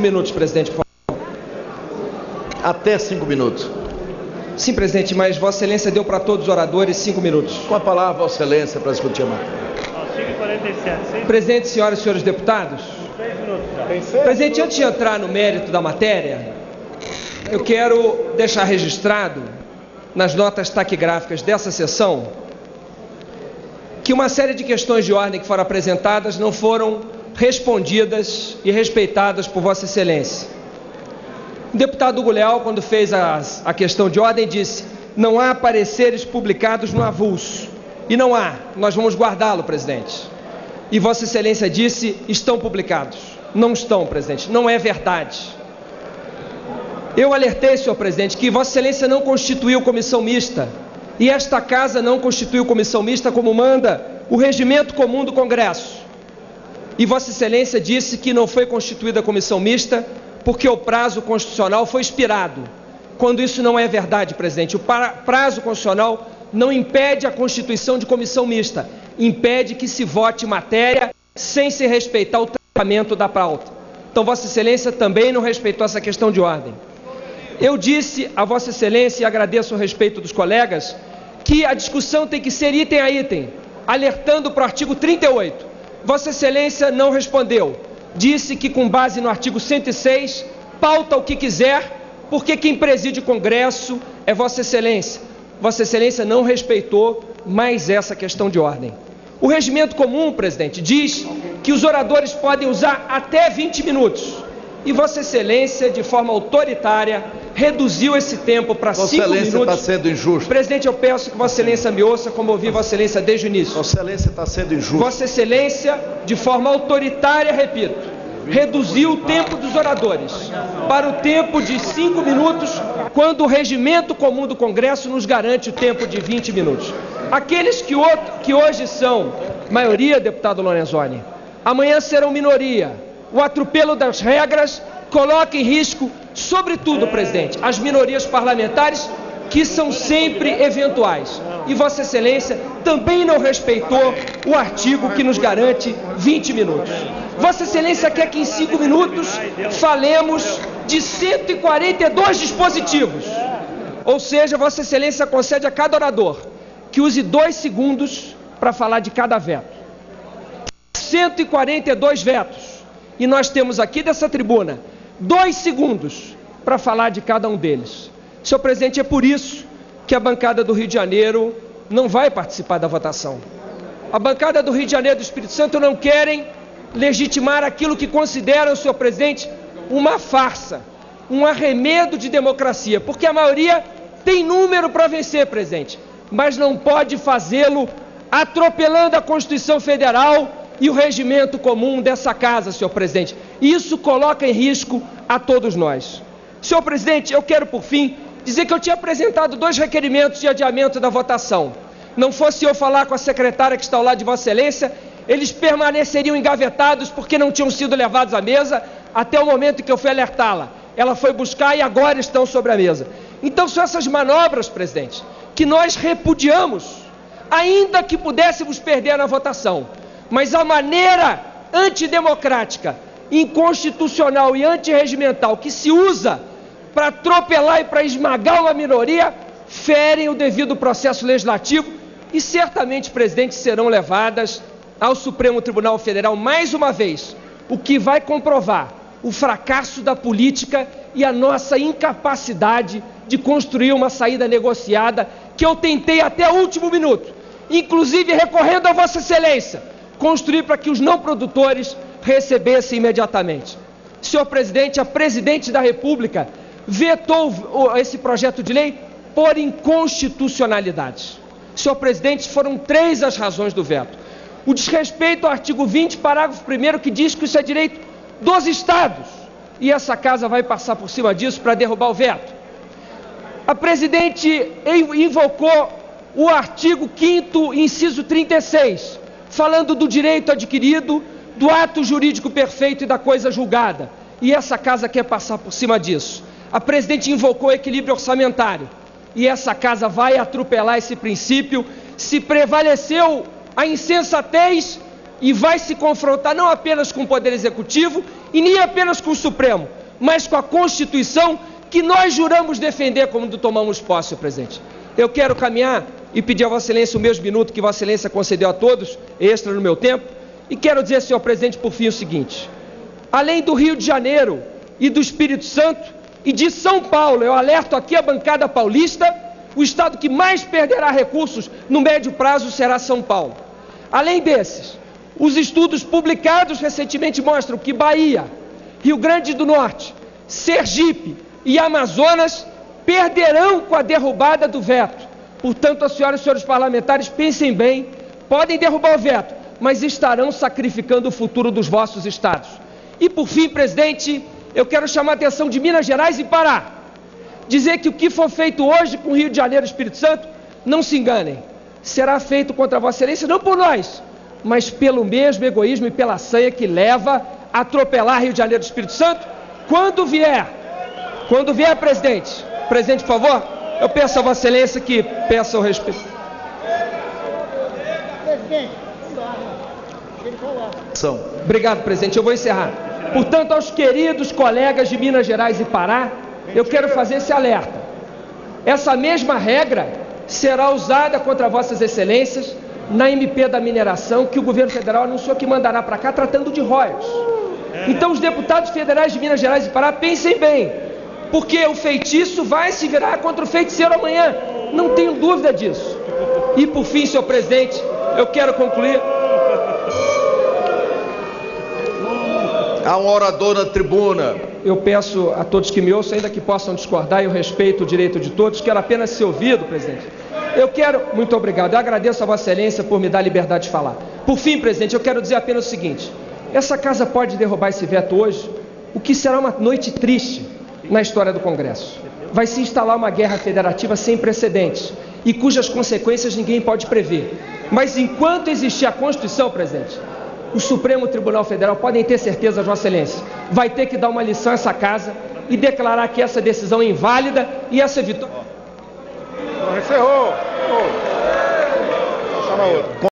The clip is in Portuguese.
minutos, presidente, por favor. Até 5 minutos. Sim, presidente, mas Vossa Excelência deu para todos os oradores 5 minutos. Com a palavra, Vossa Excelência, para discutir a matéria. 5h47. Presidente, senhoras e senhores deputados. 6 minutos. Presidente, antes de entrar no mérito da matéria, eu quero deixar registrado nas notas taquigráficas dessa sessão que uma série de questões de ordem que foram apresentadas não foram respondidas e respeitadas por Vossa Excelência. O deputado Hugo Leal, quando fez a questão de ordem, disse: não há pareceres publicados no avulso. E não há, nós vamos guardá-lo, presidente. E Vossa Excelência disse: estão publicados. Não estão, presidente, não é verdade. Eu alertei, senhor presidente, que Vossa Excelência não constituiu comissão mista, e esta casa não constituiu comissão mista como manda o regimento comum do Congresso. E Vossa Excelência disse que não foi constituída a comissão mista porque o prazo constitucional foi expirado, quando isso não é verdade, presidente. O prazo constitucional não impede a constituição de comissão mista, impede que se vote matéria sem se respeitar o tratamento da pauta. Então Vossa Excelência também não respeitou essa questão de ordem. Eu disse a Vossa Excelência, e agradeço o respeito dos colegas, que a discussão tem que ser item a item, alertando para o artigo 38. Vossa Excelência não respondeu. Disse que, com base no artigo 106, pauta o que quiser, porque quem preside o Congresso é Vossa Excelência. Vossa Excelência não respeitou mais essa questão de ordem. O regimento comum, presidente, diz que os oradores podem usar até 20 minutos. E Vossa Excelência, de forma autoritária, reduziu esse tempo para 5 minutos. Vossa Excelência está sendo injusto. Presidente, eu peço que Vossa Excelência me ouça, como ouvi Vossa Excelência desde o início. Vossa Excelência está sendo injusto. Vossa Excelência, de forma autoritária, repito, reduziu o tempo dos oradores para o tempo de 5 minutos, quando o regimento comum do Congresso nos garante o tempo de 20 minutos. Aqueles que hoje são maioria, deputado Lorenzoni, amanhã serão minoria. O atropelo das regras coloca em risco, sobretudo, presidente, as minorias parlamentares, que são sempre eventuais. E Vossa Excelência também não respeitou o artigo que nos garante 20 minutos. Vossa Excelência quer que em 5 minutos falemos de 142 dispositivos. Ou seja, Vossa Excelência concede a cada orador que use 2 segundos para falar de cada veto. 142 vetos. E nós temos aqui dessa tribuna 2 segundos para falar de cada um deles. Senhor presidente, é por isso que a bancada do Rio de Janeiro não vai participar da votação. A bancada do Rio de Janeiro e do Espírito Santo não querem legitimar aquilo que consideram, senhor presidente, uma farsa, um arremedo de democracia, porque a maioria tem número para vencer, presidente, mas não pode fazê-lo atropelando a Constituição Federal e o regimento comum dessa casa, senhor presidente. Isso coloca em risco a todos nós. Senhor presidente, eu quero, por fim, dizer que eu tinha apresentado 2 requerimentos de adiamento da votação. Não fosse eu falar com a secretária que está ao lado de Vossa Excelência, eles permaneceriam engavetados porque não tinham sido levados à mesa até o momento em que eu fui alertá-la. Ela foi buscar e agora estão sobre a mesa. Então são essas manobras, presidente, que nós repudiamos, ainda que pudéssemos perder na votação. Mas a maneira antidemocrática, inconstitucional e antirregimental que se usa para atropelar e para esmagar uma minoria, ferem o devido processo legislativo e certamente, presidente, serão levadas ao Supremo Tribunal Federal mais uma vez, o que vai comprovar o fracasso da política e a nossa incapacidade de construir uma saída negociada que eu tentei até o último minuto, inclusive recorrendo a Vossa Excelência, construir para que os não produtores recebessem imediatamente. Senhor presidente, a presidente da República vetou esse projeto de lei por inconstitucionalidade. Senhor presidente, foram 3 as razões do veto. O desrespeito ao artigo 20, parágrafo 1º, que diz que isso é direito dos estados, e essa casa vai passar por cima disso para derrubar o veto. A presidente invocou o artigo 5º, inciso 36, falando do direito adquirido, do ato jurídico perfeito e da coisa julgada. E essa casa quer passar por cima disso. A presidente invocou o equilíbrio orçamentário. E essa casa vai atropelar esse princípio. Se prevaleceu a insensatez e vai se confrontar não apenas com o Poder Executivo e nem apenas com o Supremo, mas com a Constituição que nós juramos defender quando tomamos posse, senhor presidente. Eu quero caminhar e pedir a Vossa Excelência o mesmo minuto que Vossa Excelência concedeu a todos, extra no meu tempo, e quero dizer, senhor presidente, por fim o seguinte: além do Rio de Janeiro e do Espírito Santo e de São Paulo, eu alerto aqui a bancada paulista, o estado que mais perderá recursos no médio prazo será São Paulo. Além desses, os estudos publicados recentemente mostram que Bahia, Rio Grande do Norte, Sergipe e Amazonas perderão com a derrubada do veto. Portanto, as senhoras e senhores parlamentares, pensem bem, podem derrubar o veto, mas estarão sacrificando o futuro dos vossos estados. E por fim, presidente, eu quero chamar a atenção de Minas Gerais e Pará. Dizer que o que for feito hoje com o Rio de Janeiro e Espírito Santo, não se enganem, será feito contra Vossa Excelência, não por nós, mas pelo mesmo egoísmo e pela sanha que leva a atropelar Rio de Janeiro e Espírito Santo, quando vier, presidente, por favor, eu peço a Vossa Excelência que peça o respeito. Presidente, obrigado, presidente, eu vou encerrar. Portanto, aos queridos colegas de Minas Gerais e Pará, eu quero fazer esse alerta. Essa mesma regra será usada contra Vossas Excelências na MP da mineração, que o governo federal anunciou que mandará para cá, tratando de royalties. Então, os deputados federais de Minas Gerais e Pará, pensem bem, porque o feitiço vai se virar contra o feiticeiro amanhã, não tenho dúvida disso. E por fim, senhor presidente, eu quero concluir. Há um orador na tribuna. Eu peço a todos que me ouçam, ainda que possam discordar, e eu respeito o direito de todos, quero apenas ser ouvido, presidente. Muito obrigado, eu agradeço a Vossa Excelência por me dar a liberdade de falar. Por fim, presidente, eu quero dizer apenas o seguinte: essa casa pode derrubar esse veto hoje, o que será uma noite triste na história do Congresso. Vai se instalar uma guerra federativa sem precedentes, e cujas consequências ninguém pode prever. Mas enquanto existir a Constituição, presidente, o Supremo Tribunal Federal, podem ter certeza, Vossa Excelência, vai ter que dar uma lição a essa casa e declarar que essa decisão é inválida e essa vitória... encerrou. Chama outro.